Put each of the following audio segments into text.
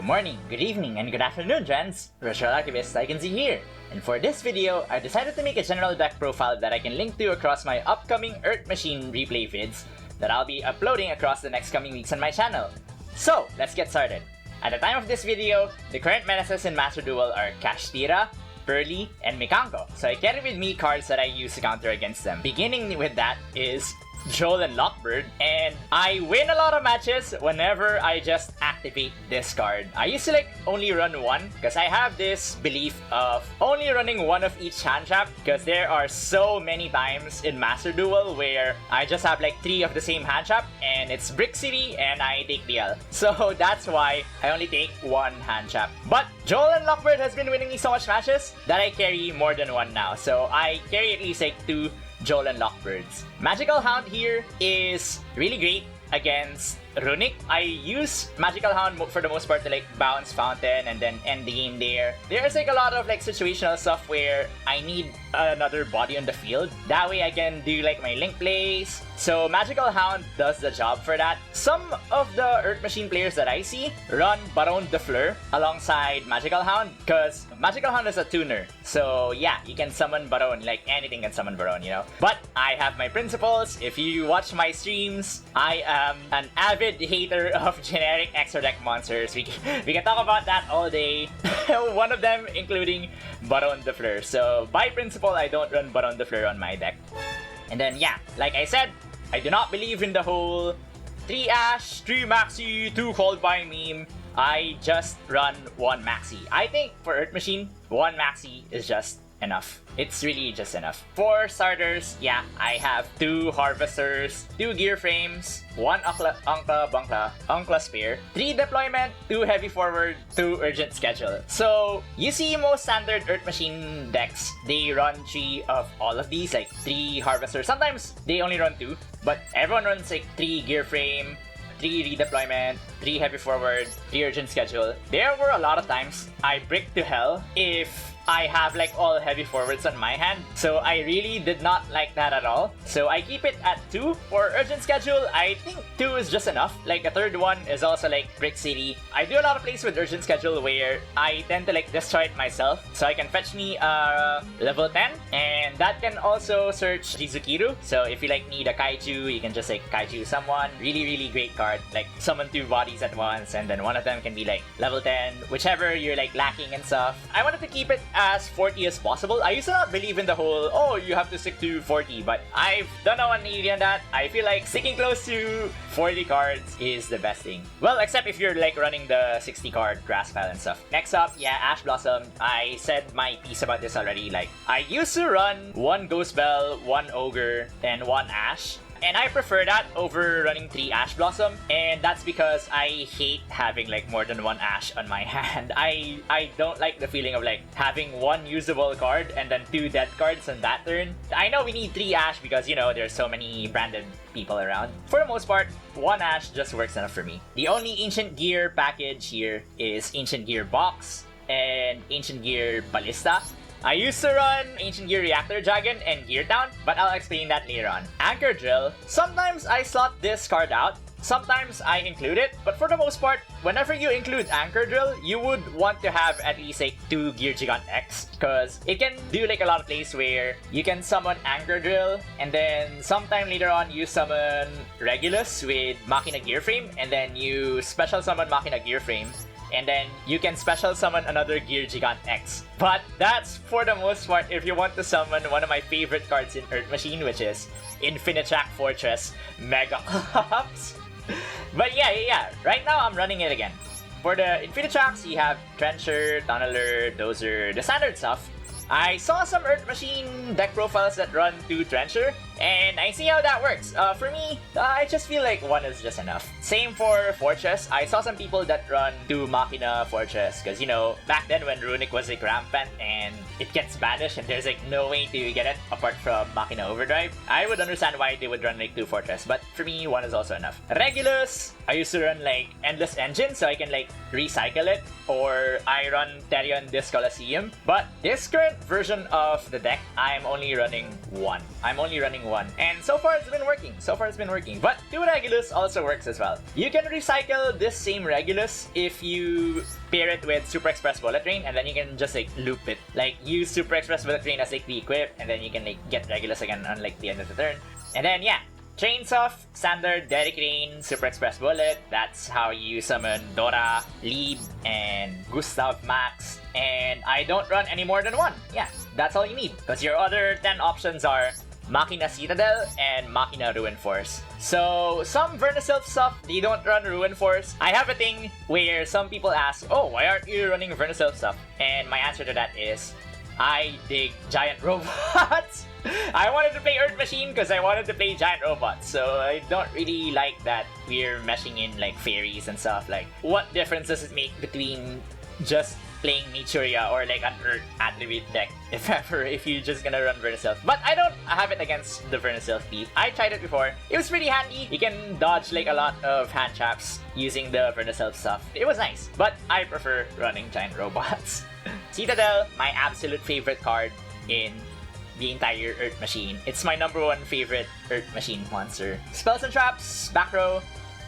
morning, good evening, and good afternoon, Driends! Virtual Archivist TaikunZ here, and for this video, I decided to make a general deck profile that I can link to across my upcoming Earth Machine replay vids that I'll be uploading across the next coming weeks on my channel. So, let's get started. At the time of this video, the current menaces in Master Duel are Kashtira, Pearly, and Mikanko, so I carry with me cards that I use to counter against them. Beginning with that is Joel and Lockbird, and I win a lot of matches whenever I just activate this card. I used to only run one because I have this belief of only running one of each hand trap because there are so many times in Master Duel where I just have 3 of the same hand trap and it's Brick City and I take DL. So that's why I only take one hand trap. But Joel and Lockbird has been winning me so much matches that I carry more than one now. So I carry at least 2 Joel and Lockbirds. Magical Hound here is really great against Runic. I use Magical Hound for the most part to bounce Fountain and then end the game there. There's a lot of situational stuff where I need another body on the field. That way I can do my link plays. So Magical Hound does the job for that. Some of the Earth Machine players that I see run Baron de Fleur alongside Magical Hound because Magical Hound is a tuner. So yeah, you can summon Baron, anything can summon Baron, you know. But I have my principles. If you watch my streams, I am an avid hater of generic extra deck monsters. We can talk about that all day. One of them including Baron de Fleur. So by principle, I don't run Baron de Fleur on my deck. And then yeah, like I said, I do not believe in the whole 3 Ash, 3 Maxi, 2 Called by meme. I just run 1 Maxi. I think for Earth Machine, 1 Maxi is just enough. It's really just enough. For starters, yeah, I have 2 Harvesters, 2 Gear Frames, 1 Unkla Spear, 3 Deployment, 2 Heavy Forward, 2 Urgent Schedule. So, you see most standard Earth Machine decks, they run 3 of all of these, 3 Harvesters. Sometimes they only run 2, but everyone runs 3 Gear Frame, 3 Redeployment, 3 Heavy Forward, 3 Urgent Schedule. There were a lot of times I brick to hell if I have all heavy forwards on my hand, so I really did not like that at all. So I keep it at 2 for Urgent Schedule. I think 2 is just enough. A third one is also Brick City. I do a lot of plays with Urgent Schedule where I tend to destroy it myself, so I can fetch me level 10, and that can also search Jizukiru. So if you need a Kaiju, you can just Kaiju someone. Really great card. Summon 2 bodies at once, and then one of them can be level 10, whichever you're lacking and stuff. I wanted to keep it as 40 as possible. I used to not believe in the whole, oh, you have to stick to 40, but I've done a 180 on that. I feel sticking close to 40 cards is the best thing. Well, except if you're running the 60 card grass pile and stuff. Next up, yeah, Ash Blossom. I said my piece about this already. I used to run 1 Ghost Bell, 1 Ogre, and 1 Ash. And I prefer that over running 3 Ash Blossom, and that's because I hate having more than 1 Ash on my hand. I don't like the feeling of having 1 usable card and then 2 dead cards on that turn. I know we need 3 Ash because there's so many branded people around. For the most part, 1 Ash just works enough for me. The only Ancient Gear package here is Ancient Gear Box and Ancient Gear Ballista. I used to run Ancient Gear Reactor Dragon and Gear Town, but I'll explain that later on. Anchor Drill. Sometimes I slot this card out, sometimes I include it, but for the most part, whenever you include Anchor Drill, you would want to have at least 2 Gear Gigant X, because it can do a lot of plays where you can summon Anchor Drill, and then sometime later on you summon Regulus with Machina Gear Frame, and then you special summon Machina Gear Frame, and then you can special summon another Gear Gigant X. But that's for the most part if you want to summon one of my favorite cards in Earth Machine, which is Infinitrack Fortress Mega Cups. But yeah, right now I'm running it again. For the Infinitracks, you have Trencher, Tunneler, Dozer, the standard stuff. I saw some Earth Machine deck profiles that run 2 Trencher, and I see how that works. For me, I just feel 1 is just enough. Same for Fortress. I saw some people that run 2 Machina Fortress, because back then when Runic was rampant and it gets banished and there's no way to get it apart from Machina Overdrive, I would understand why they would run 2 Fortress, but for me, 1 is also enough. Regulus, I used to run Endless Engine, so I can recycle it, or I run Therion this Coliseum, but this current version of the deck, I'm only running 1. I'm only running one. And so far it's been working. But Two Regulus also works as well. You can recycle this same Regulus if you pair it with Super Express Bullet Train, and then you can just like loop it. Like use Super Express Bullet Train as like the equip, and then you can like get Regulus again on like the end of the turn. And then yeah, Trains off, standard, Derek Rain, Super Express Bullet. That's how you summon Dora, Lead, and Gustav Max. And I don't run any more than one. Yeah, that's all you need. Because your other 10 options are Machina Citadel and Machina Ruin Force. So some Vernisylph stuff, they don't run Ruin Force. I have a thing where some people ask, oh, why aren't you running Vernisylph stuff? And my answer to that is, I dig giant robots. I wanted to play Earth Machine because I wanted to play giant robots, so I don't really like that we're meshing in like fairies and stuff. Like, what difference does it make between just playing Nichuria or like an Earth attribute deck, if ever, if you're just gonna run Vernisylph? But I don't have it against the Vernisylph thief. I tried it before. It was pretty handy. You can dodge like a lot of hand traps using the Vernisylph stuff. It was nice, but I prefer running giant robots. Citadel, my absolute favorite card in the entire Earth Machine. It's my #1 favorite Earth Machine monster. Spells and Traps, back row.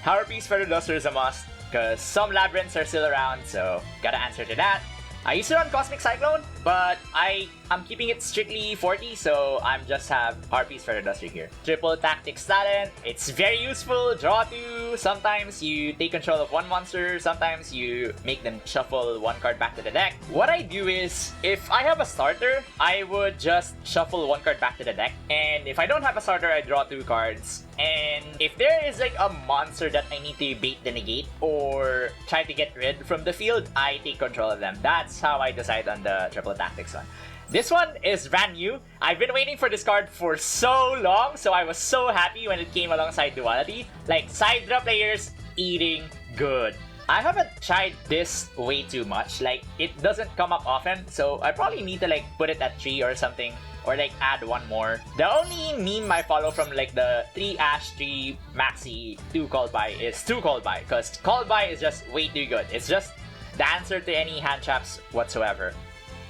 Harpies, Feather Duster is a must, because some Labyrinths are still around, so gotta answer to that. I used to run Cosmic Cyclone, but I'm keeping it strictly 40, so I'm just have Harpies, Feather Duster here. Triple Tactics Talent, it's very useful. Draw 2, sometimes you take control of one monster, sometimes you make them shuffle one card back to the deck. What I do is, if I have a starter, I would just shuffle one card back to the deck, and if I don't have a starter, I draw 2 cards. And if there is like a monster that I need to bait the negate or try to get rid from the field, I take control of them. That's how I decide on the Triple Tactics one. This one is brand new. I've been waiting for this card for so long, so I was so happy when it came alongside Duality. Like, Sidra players eating good. I haven't tried this way too much. Like, it doesn't come up often, so I probably need to like put it at 3 or something, or like add one more. The only meme I follow from like the 3 Ash, 3 Maxi, 2 Called By is 2 Called By, because Called By is just way too good. It's just the answer to any hand traps whatsoever.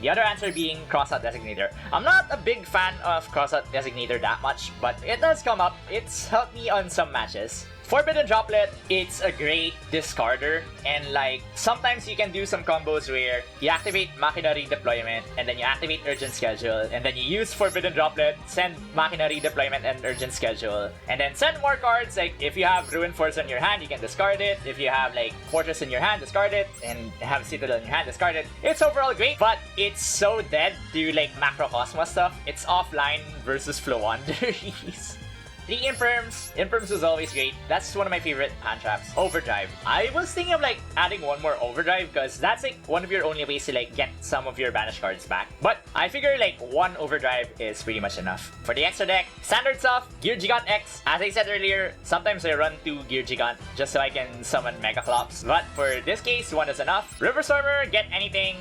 The other answer being Crossout Designator. I'm not a big fan of Crossout Designator that much, but it does come up. It's helped me on some matches. Forbidden Droplet, it's a great discarder, and like sometimes you can do some combos where you activate Machina Redeployment and then you activate Urgent Schedule, and then you use Forbidden Droplet, send Machina Redeployment and Urgent Schedule, and then send more cards. Like if you have Ruin Force on your hand, you can discard it. If you have like Fortress in your hand, discard it, and have Citadel in your hand, discard it. It's overall great, but it's so dead to like Macrocosmos stuff. It's offline versus Flowanders. 3 Imperms. Imperms was always great. That's one of my favorite hand traps. Overdrive. I was thinking of like adding one more Overdrive, because that's like one of your only ways to like get some of your banished cards back. But I figure like 1 Overdrive is pretty much enough. For the extra deck, standard stuff, Gear Gigant X. As I said earlier, sometimes I run 2 Gear Gigant just so I can summon Mega Clops. But for this case, 1 is enough. River Stormer, get anything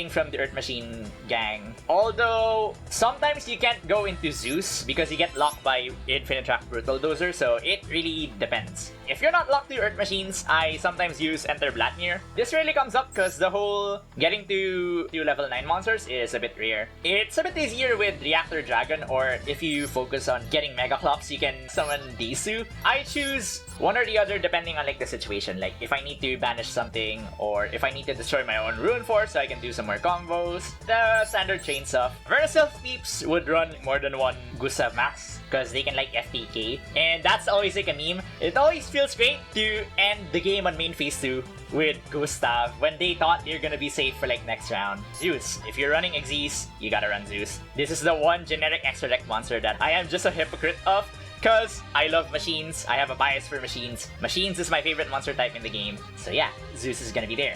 from the Earth Machine gang. Although sometimes you can't go into Zeus because you get locked by Infinitrack Brutal Dozer, so it really depends. If you're not locked to Earth Machines, I sometimes use Enter Blatnir. This rarely comes up because the whole getting to level 9 monsters is a bit rare. It's a bit easier with Reactor Dragon, or if you focus on getting Mega Clops, you can summon these 2. I choose one or the other depending on like the situation. Like if I need to banish something, or if I need to destroy my own Ruin Force so I can do some more combos. The standard chain stuff. Vernisylph peeps would run more than 1 Gustav Max because they can like FTK, and that's always like a meme. It always feels great to end the game on main phase 2 with Gustav when they thought you're gonna be safe for like next round. Zeus. If you're running Xyz, you gotta run Zeus. This is the one generic extra deck monster that I am just a hypocrite of, because I love machines. I have a bias for machines. Machines is my favorite monster type in the game. So yeah, Zeus is gonna be there.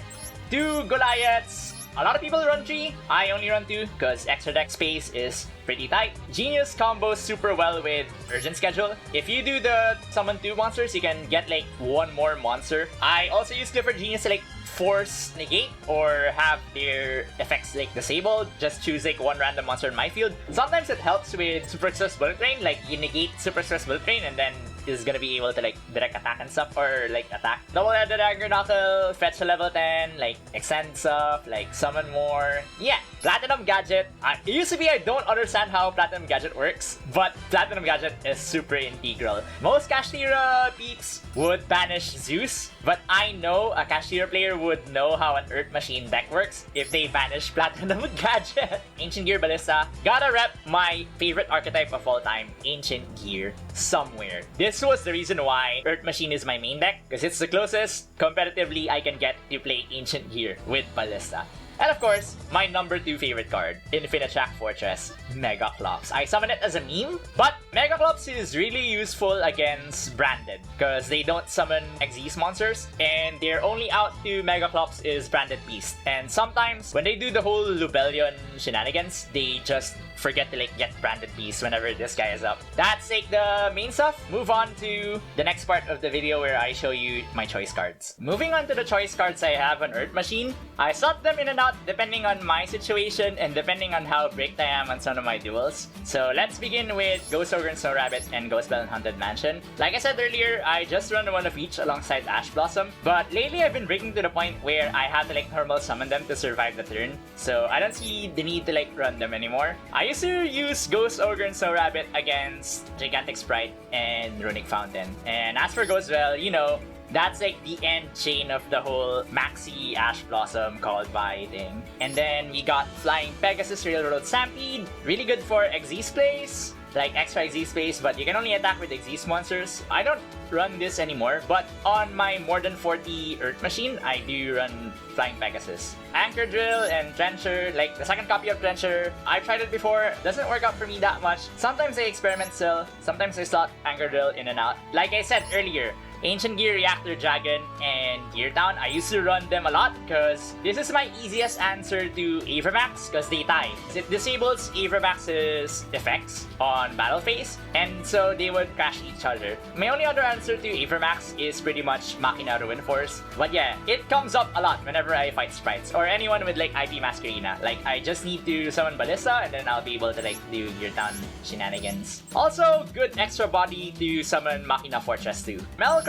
2 Goliaths. A lot of people run 3. I only run 2 because extra deck space is pretty tight. Genius combos super well with Urgent Schedule. If you do the summon 2 monsters, you can get like 1 more monster. I also use Clifford Genius to like force negate or have their effects like disabled. Just choose like 1 random monster in my field. Sometimes it helps with Super Express Bullet Train, like you negate Super Express Bullet Train and then is gonna be able to like direct attack and stuff, or like attack. Double-headed dagger knuckle, fetch to level 10, like extend stuff, like summon more. Yeah, Platinum Gadget. It used to be I don't understand how Platinum Gadget works, but Platinum Gadget is super integral. Most Kashtira peeps would banish Zeus, but I know a Kashtira player would know how an Earth Machine deck works if they banish Platinum Gadget. Ancient Gear Ballista. Gotta rep my favorite archetype of all time, Ancient Gear, somewhere. This was the reason why Earth Machine is my main deck, because it's the closest competitively I can get to play Ancient Gear with Ballista. And of course, my number 2 favorite card, Infinitrack Fortress, Megaclops. I summon it as a meme, but Megaclops is really useful against Branded because they don't summon Xyz monsters, and their only out to Megaclops is Branded Beast. And sometimes, when they do the whole Lubellion shenanigans, they just forget to like get Branded Beast whenever this guy is up. That's like the main stuff. Move on to the next part of the video where I show you my choice cards. Moving on to the choice cards I have on Earth Machine, I slot them in and out depending on my situation and depending on how bricked I am on some of my duels. So let's begin with Ghost Ogre and Snow Rabbit and Ghost Bell and Haunted Mansion. Like I said earlier, I just run one of each alongside Ash Blossom, but lately I've been breaking to the point where I have to like normal summon them to survive the turn, so I don't see the need to like run them anymore. I used to use Ghost Ogre and Snow Rabbit against Gigantic Sprite and Runic Fountain, and as for Ghost Bell, you know, that's like the end chain of the whole Maxi Ash Blossom called by thing. And then we got Flying Pegasus Railroad Stampede, really good for Xyz plays, like extra Xyz space, but you can only attack with Xyz monsters. I don't run this anymore, but on my more than 40 Earth Machine, I do run Flying Pegasus. Anchor Drill and Trencher, like the second copy of Trencher, I've tried it before, doesn't work out for me that much. Sometimes I experiment still, sometimes I slot Anchor Drill in and out. Like I said earlier, Ancient Gear, Reactor Dragon, and Gear Town, I used to run them a lot because this is my easiest answer to Avramax because they tie. It disables Avramax's effects on battle phase, and so they would crash each other. My only other answer to Avramax is pretty much Machina Ruin Force, but yeah, it comes up a lot whenever I fight sprites or anyone with like IP Masquerina. Like, I just need to summon Ballista and then I'll be able to like do Gear Town shenanigans. Also, good extra body to summon Machina Fortress too.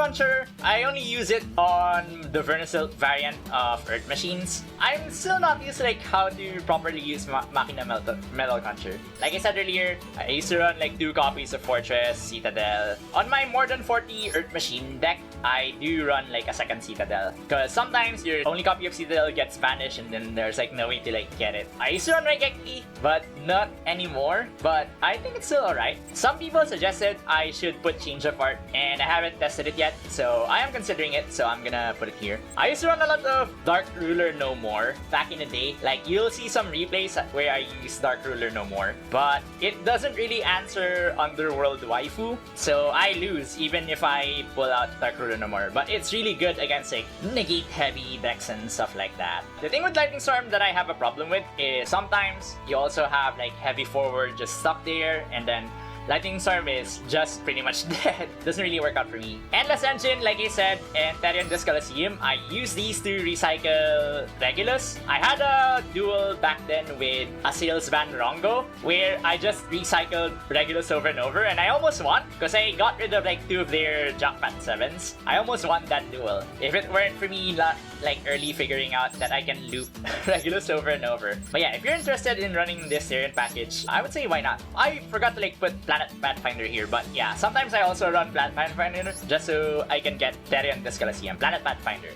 Cruncher, I only use it on the Vernisil variant of Earth Machines. I'm still not used to like how to properly use Machina Metal Cruncher. Like I said earlier, I used to run like 2 copies of Fortress, Citadel. On my more than 40 Earth Machine deck, I do run like a second Citadel because sometimes your only copy of Citadel gets banished and then there's like no way to like get it. I used to run Raigeki, but not anymore, but I think it's still alright. Some people suggested I should put Change of Heart and I haven't tested it yet, so I am considering it, so I'm gonna put it here. I used to run a lot of Dark Ruler No More back in the day. Like, you'll see some replays where I use Dark Ruler No More, but it doesn't really answer Underworld Waifu, so I lose even if I pull out Dark Ruler No More. But it's really good against like negate heavy decks and stuff like that. The thing with Lightning Storm that I have a problem with is sometimes you also have like heavy forward just stuck there, and then Lightning Storm is just pretty much dead. Doesn't really work out for me. Endless Engine, like I said, and Therion Coliseum, I use these to recycle Regulus. I had a duel back then with a salesman Rongo, where I just recycled Regulus over and over, and I almost won, because I got rid of like 2 of their Jackpot 7s. I almost won that duel. If it weren't for me like early figuring out that I can loop Regulus over and over. But yeah, if you're interested in running this Therion package, I would say why not. I forgot to like put Planet Pathfinder here, but yeah, sometimes I also run Planet Pathfinder just so I can get Therion Coliseum. Planet Pathfinder.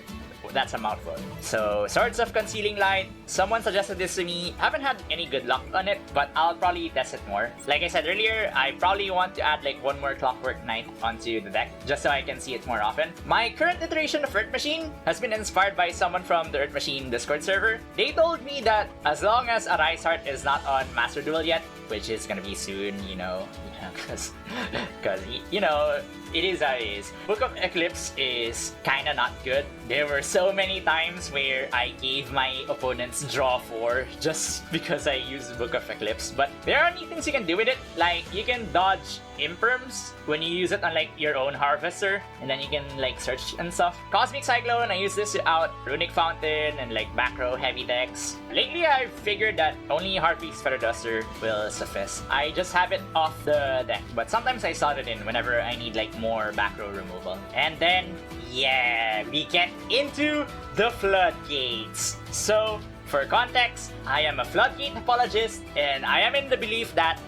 That's a mouthful. So, Swords of Concealing Light. Someone suggested this to me. Haven't had any good luck on it, but I'll probably test it more. Like I said earlier, I probably want to add like 1 more Clockwork Knight onto the deck, just so I can see it more often. My current iteration of Earth Machine has been inspired by someone from the Earth Machine Discord server. They told me that as long as Arise Heart is not on Master Duel yet, which is gonna be soon, you know, because you know, it is how it is. Book of Eclipse is kinda not good. There were so many times where I gave my opponents draw 4 just because I used Book of Eclipse. But there are neat things you can do with it. Like, you can dodge Imperms when you use it on like your own Harvester, and then you can like search and stuff. Cosmic Cyclone, I use this out Runic Fountain and like back row heavy decks. Lately, I've figured that only Harpy's Feather Duster will suffice. I just have it off the deck, but sometimes I slot it in whenever I need like more back row removal. And then, yeah, we get into the floodgates. So, for context, I am a floodgate apologist, and I am in the belief that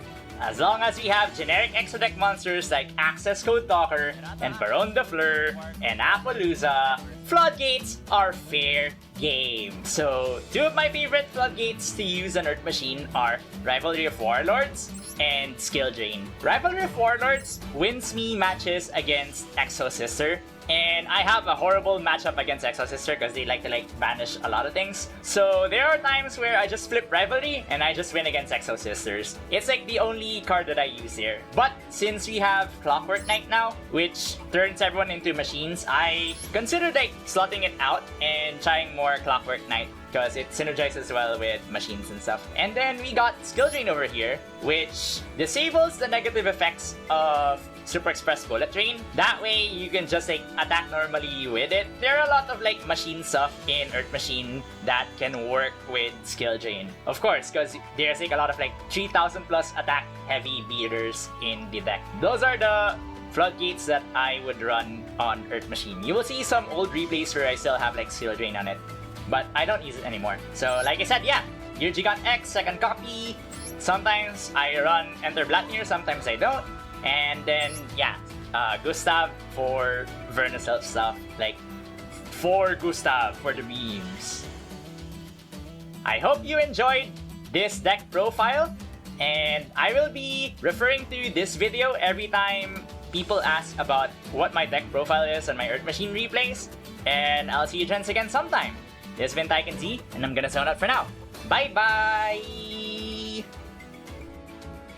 as long as we have generic extra deck monsters like Access Code Talker and Baron de Fleur and Appaloosa, floodgates are fair game. So, two of my favorite floodgates to use on Earth Machine are Rivalry of Warlords and Skill Drain. Rivalry of Warlords wins me matches against Exo Sister, and I have a horrible matchup against Exo Sister because they like to banish a lot of things. So there are times where I just flip Rivalry and I just win against Exo Sisters. It's like the only card that I use here. But since we have Clockwork Knight now, which turns everyone into machines, I considered like slotting it out and trying more Clockwork Knight because it synergizes well with machines and stuff. And then we got Skill Drain over here, which disables the negative effects of Super Express Bullet Train. That way, you can just like attack normally with it. There are a lot of like machine stuff in Earth Machine that can work with Skill Drain. Of course, because there's like a lot of like 3,000 plus attack heavy beaters in the deck. Those are the floodgates that I would run on Earth Machine. You will see some old replays where I still have like Skill Drain on it, but I don't use it anymore. So like I said, yeah, Yurjigan X, second copy. Sometimes I run Enter Blatnir, sometimes I don't. And then, yeah, Gustav for Vernaself stuff. Like, for Gustav, for the memes. I hope you enjoyed this deck profile. And I will be referring to this video every time people ask about what my deck profile is on my Earth Machine replays. And I'll see you gents again sometime. This has been TaikunZ, and I'm gonna zone out for now. Bye-bye!